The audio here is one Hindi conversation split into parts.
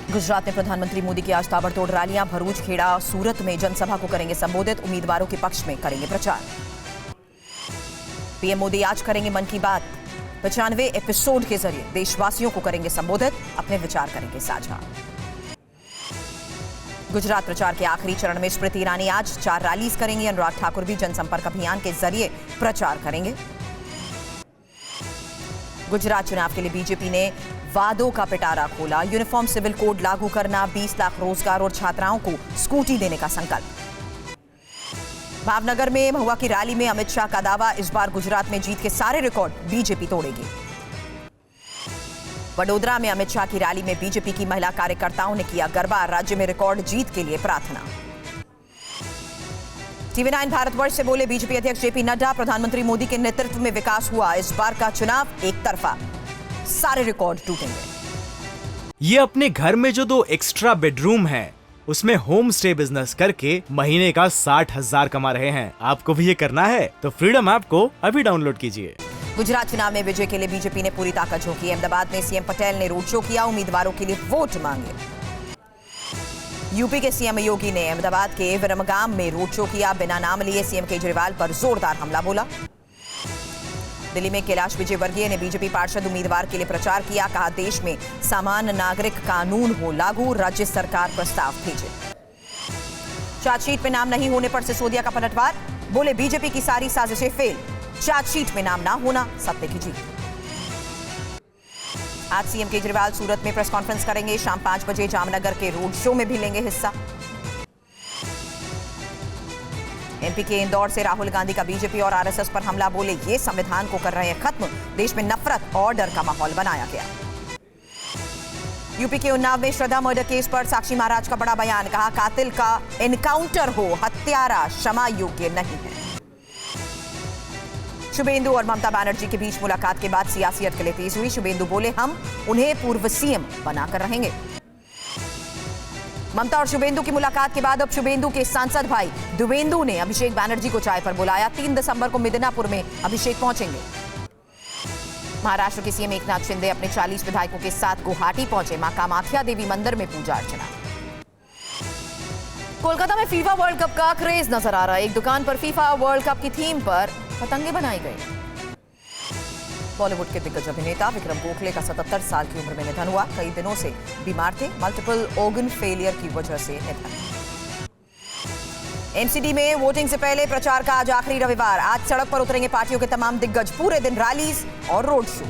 गुजरात में प्रधानमंत्री मोदी की आज ताबड़तोड़ रैलियां। भरूच, खेड़ा, सूरत में जनसभा को करेंगे संबोधित। उम्मीदवारों के पक्ष में करेंगे प्रचार। पीएम मोदी आज करेंगे मन की बात। 95 एपिसोड के जरिए देशवासियों को करेंगे संबोधित, अपने विचार करेंगे साझा। गुजरात प्रचार के आखिरी चरण में स्मृति ईरानी आज 4 रैलीज करेंगी। अनुराग ठाकुर भी जनसंपर्क अभियान के जरिए प्रचार करेंगे। गुजरात चुनाव के लिए बीजेपी ने वादों का पिटारा खोला। यूनिफॉर्म सिविल कोड लागू करना, 20 लाख रोजगार और छात्राओं को स्कूटी देने का संकल्प। भावनगर में महुआ की रैली में अमित शाह का दावा, इस बार गुजरात में जीत के सारे रिकॉर्ड बीजेपी तोड़ेगी। वडोदरा में अमित शाह की रैली में बीजेपी की महिला कार्यकर्ताओं ने किया गरबा, राज्य में रिकॉर्ड जीत के लिए प्रार्थना। TV9 भारतवर्ष से बोले बीजेपी अध्यक्ष जेपी नड्डा, प्रधानमंत्री मोदी के नेतृत्व में विकास हुआ, इस बार का चुनाव एक तरफा, सारे रिकॉर्ड टूटेंगे। ये अपने घर में जो 2 एक्स्ट्रा बेडरूम है उसमें होम स्टे बिजनेस करके महीने का 60,000 कमा रहे हैं। आपको भी ये करना है तो फ्रीडम ऐप को अभी डाउनलोड कीजिए। गुजरात चुनाव में विजय के लिए बीजेपी ने पूरी ताकत झोंकी। अहमदाबाद में सीएम पटेल ने रोड शो किया, उम्मीदवारों के लिए वोट मांगे। यूपी के सीएम योगी ने अहमदाबाद के विरमगाम में रोड शो किया, बिना नाम लिए सीएम केजरीवाल पर जोरदार हमला बोला। दिल्ली में कैलाश विजयवर्गीय ने बीजेपी पार्षद उम्मीदवार के लिए प्रचार किया, कहा देश में सामान्य नागरिक कानून हो लागू, राज्य सरकार प्रस्ताव भेजे। चार्जशीट में नाम नहीं होने पर सिसोदिया का पलटवार, बोले बीजेपी की सारी साजिशें फेल, चार्जशीट में नाम ना होना सत्य की जीत। आज सीएम केजरीवाल सूरत में प्रेस कॉन्फ्रेंस करेंगे, शाम 5 बजे जामनगर के रोड शो में भी लेंगे हिस्सा। एमपी के इंदौर से राहुल गांधी का बीजेपी और आरएसएस पर हमला, बोले ये संविधान को कर रहे हैं खत्म, देश में नफरत और डर का माहौल बनाया गया। यूपी के उन्नाव में श्रद्धा मर्डर केस पर साक्षी महाराज का बड़ा बयान, कहा कातिल का एनकाउंटर हो, हत्यारा क्षमा योग्य नहीं है। शुभेंदु और ममता बनर्जी के बीच मुलाकात के बाद सियासी अटकलें तेज हुई। शुभेंदु बोले हम उन्हें पूर्व सीएम बनाकर रहेंगे। ममता और शुभेंदु की मुलाकात के बाद अब शुभेंदु के सांसद भाई दुवेंदु ने अभिषेक बनर्जी को चाय पर बुलाया। 3 दिसंबर को मिदनापुर में अभिषेक पहुंचेंगे। महाराष्ट्र के सीएम एकनाथ शिंदे अपने 40 विधायकों के साथ गुवाहाटी पहुंचे, मां कामाख्या देवी मंदिर में पूजा अर्चना। कोलकाता में फीफा वर्ल्ड कप का क्रेज नजर आ रहा है। एक दुकान पर फीफा वर्ल्ड कप की थीम पर पतंगे बनाई गई। बॉलीवुड के दिग्गज अभिनेता विक्रम गोखले का 77 साल की उम्र में निधन हुआ। कई दिनों से बीमार थे, मल्टीपल ऑर्गन फेलियर की वजह से निधन। एमसीडी में वोटिंग से पहले प्रचार का आज आखिरी रविवार। आज सड़क पर उतरेंगे पार्टियों के तमाम दिग्गज, पूरे दिन रैलीज और रोड शो।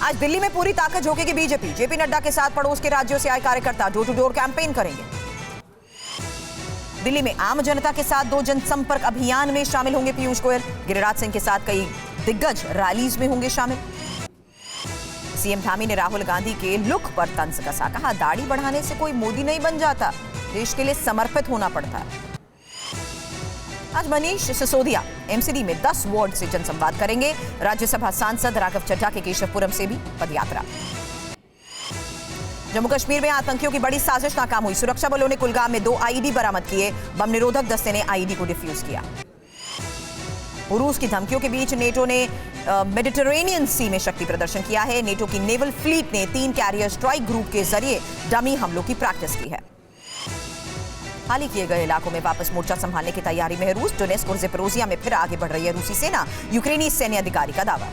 आज दिल्ली में पूरी ताकत झोंकेगी बीजेपी। जेपी नड्डा के साथ पड़ोस के राज्यों से आए कार्यकर्ता डोर टू डोर कैंपेन करेंगे। दिल्ली में आम जनता के साथ 2 जनसंपर्क अभियान में शामिल होंगे पीयूष गोयल। गिरिराज सिंह के साथ कई दिग्गज रैलीज में होंगे शामिल। सीएम धामी ने राहुल गांधी के लुक पर तंज कसा, कहा दाढ़ी बढ़ाने से कोई मोदी नहीं बन जाता, देश के लिए समर्पित होना पड़ता है। आज मनीष सिसोदिया एमसीडी में 10 वार्ड से जनसंवाद करेंगे। राज्यसभा सांसद राघव चड्ढा के केशवपुरम से भी पदयात्रा। जम्मू कश्मीर में आतंकियों की बड़ी साजिश नाकाम हुई। सुरक्षा बलों ने कुलगाम में 2 आईईडी बरामद किए। बम निरोधक दस्ते ने आईईडी को डिफ्यूज किया। रूस की धमकियों के बीच नेटो ने मेडिटरेनियन सी में शक्ति प्रदर्शन किया है। नेटो की नेवल फ्लीट ने 3 कैरियर स्ट्राइक ग्रुप के जरिए डमी हमलों की प्रैक्टिस की है। खाली किए गए इलाकों में वापस मोर्चा संभालने की तैयारी में है रूस। डोनेस्क और ज़ेपोरिज़िया में फिर आगे बढ़ रही है रूसी सेना, यूक्रेनी सैन्य अधिकारी का दावा।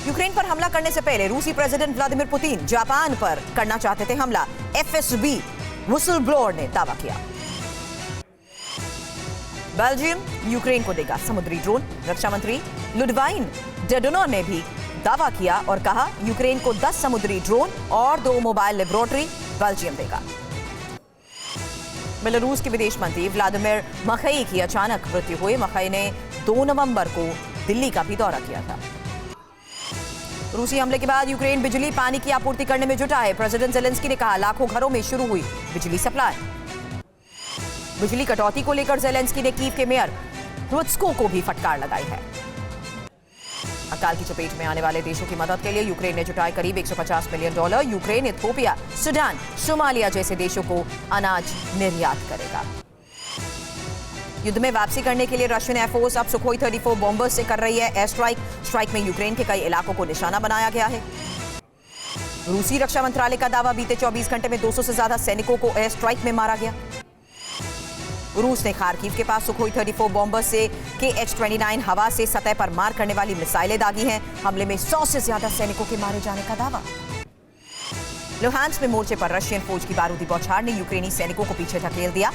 यूक्रेन पर हमला करने से पहले रूसी प्रेसिडेंट व्लादिमीर पुतिन जापान पर करना चाहते थे हमला, एफएसबी व्हिसल ब्लोअर ने दावा किया। बेल्जियम यूक्रेन को देगा समुद्री ड्रोन। रक्षा मंत्री लुडवाइन डेडोनोर ने भी दावा किया और कहा यूक्रेन को 10 समुद्री ड्रोन और 2 मोबाइल लेबोरेटरी बेल्जियम देगा। बेलारूस के विदेश मंत्री व्लादिमीर मखई की अचानक मृत्यु हुई। मखई ने 2 नवंबर को दिल्ली का भी दौरा किया था। रूसी हमले के बाद यूक्रेन बिजली पानी की आपूर्ति करने में जुटा है। प्रेसिडेंट जेलेंस्की ने कहा लाखों घरों में शुरू हुई बिजली सप्लाई। बिजली कटौती को लेकर जेलेंस्की ने कीव के मेयर रुत्स्को को भी फटकार लगाई है। अकाल की चपेट में आने वाले देशों की मदद के लिए यूक्रेन ने जुटाए करीब $150 million. Ukraine, Ethiopia, Sudan, Somalia जैसे देशों को अनाज निर्यात करेगा। युद्ध में वापसी करने के लिए रशियन एयरफोर्स अब सुखोई 34 बॉम्बर्स से कर रही है एयर स्ट्राइक। स्ट्राइक में यूक्रेन के कई इलाकों को निशाना बनाया गया है। रूसी रक्षा मंत्रालय का दावा, बीते 24 घंटे में 200 से ज्यादा सैनिकों को एयर स्ट्राइक में मारा गया। रूस ने खार्किव के पास सुखोई 34 बॉम्बर से KH-29 हवा से सतह पर मार करने वाली मिसाइलें दागी हैं। हमले में 100 से ज्यादा सैनिकों के मारे जाने का दावा। लुहांस्क में मोर्चे पर रशियन फौज की बारूदी बौछार ने यूक्रेनी सैनिकों को पीछे धकेल दिया।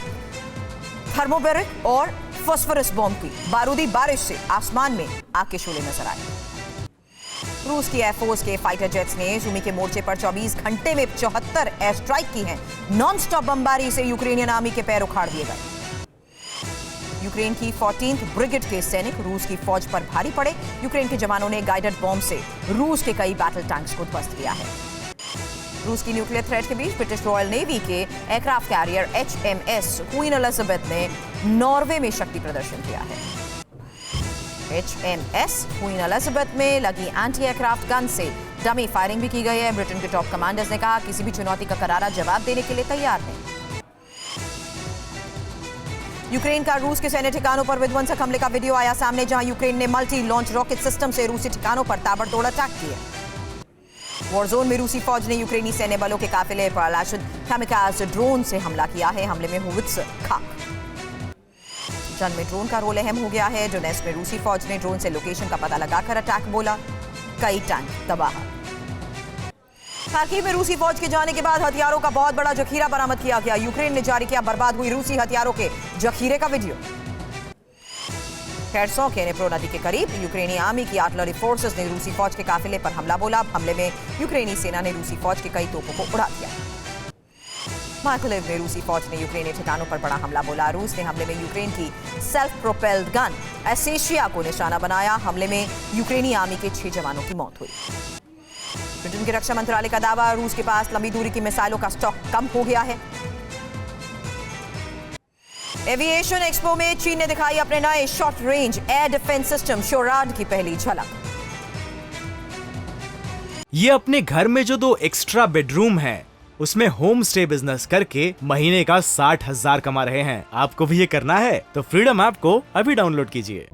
थर्मोबैरिक और फास्फोरस बॉम्ब की बारूदी बारिश से आसमान में आग के शोले नजर आए। रूस की एयरफोर्स के फाइटर जेट्स ने सुमी के मोर्चे पर 24 घंटे में 74 एयर स्ट्राइक की हैं। नॉन स्टॉप बमबारी से यूक्रेनियन आर्मी के पैर उखाड़ दिए गए। यूक्रेन की 14th ब्रिगेड के सैनिक रूस की फौज पर भारी पड़े। यूक्रेन के जवानों ने गाइडेड बॉम्ब से रूस के कई बैटल टैंक्स को ध्वस्त किया है। रूस की न्यूक्लियर थ्रेट के बीच ब्रिटिश रॉयल नेवी के aircraft carrier HMS queen Elizabeth ने नॉर्वे में शक्ति प्रदर्शन किया है। HMS क्वीन एलिजाबेथ में लगी एंटी एयरक्राफ्ट गन से डमी फायरिंग भी की गई है। ब्रिटेन के टॉप कमांडर्स ने कहा, किसी भी चुनौती का करारा जवाब देने के लिए तैयार हैं। यूक्रेन का रूस के सैन्य ठिकानों पर विध्वंसक हमले का वीडियो आया सामने, जहां यूक्रेन ने मल्टी लॉन्च रॉकेट सिस्टम से रूसी ठिकानों पर ताबड़तोड़ अटैक किए। वॉरजोन में रूसी फौज ने यूक्रेनी सैन्य बलों के काफिले पर लाशिद कामिकाज़ ड्रोन से हमला किया है। हमले में होवित्ज़र खाक। जंग में ड्रोन का रोल अहम हो गया है। डोनेट्स्क में रूसी फौज ने ड्रोन से लोकेशन का पता लगाकर अटैक बोला। कई टैंक तबाह। खार्किव में रूसी फौज के जाने के बाद हथियारों का बहुत बड़ा जखीरा बरामद किया गया। यूक्रेन ने जारी किया बर्बाद हुई रूसी हथियारों के जखीरे का वीडियो। खेरसों के नेप्रो नदी के करीब यूक्रेनी आर्मी की आर्टिलरी फोर्सेस ने रूसी फौज के काफिले पर हमला बोला। हमले में यूक्रेनी सेना ने रूसी फौज के कई तोपों को उड़ा दिया। मार्कोलिव में रूसी फौज ने यूक्रेनी ठिकानों पर बड़ा हमला बोला। रूस ने हमले में यूक्रेन की सेल्फ प्रोपेल्ड गन एसेशिया को निशाना बनाया। हमले में यूक्रेनी आर्मी के 6 जवानों की मौत हुई। ब्रिटेन के रक्षा मंत्रालय का दावा, रूस के पास लंबी दूरी की मिसाइलों का स्टॉक कम हो गया है। एविएशन एक्सपो में चीन ने दिखाई अपने नए short range air defence system SHORAD की पहली झलक। ये अपने घर में जो 2 एक्स्ट्रा बेडरूम हैं, उसमें होम स्टे बिजनेस करके महीने का 60,000 कमा रहे हैं। आपको भी ये करना है तो फ्रीडम ऐप को अभी डाउनलोड कीजिए।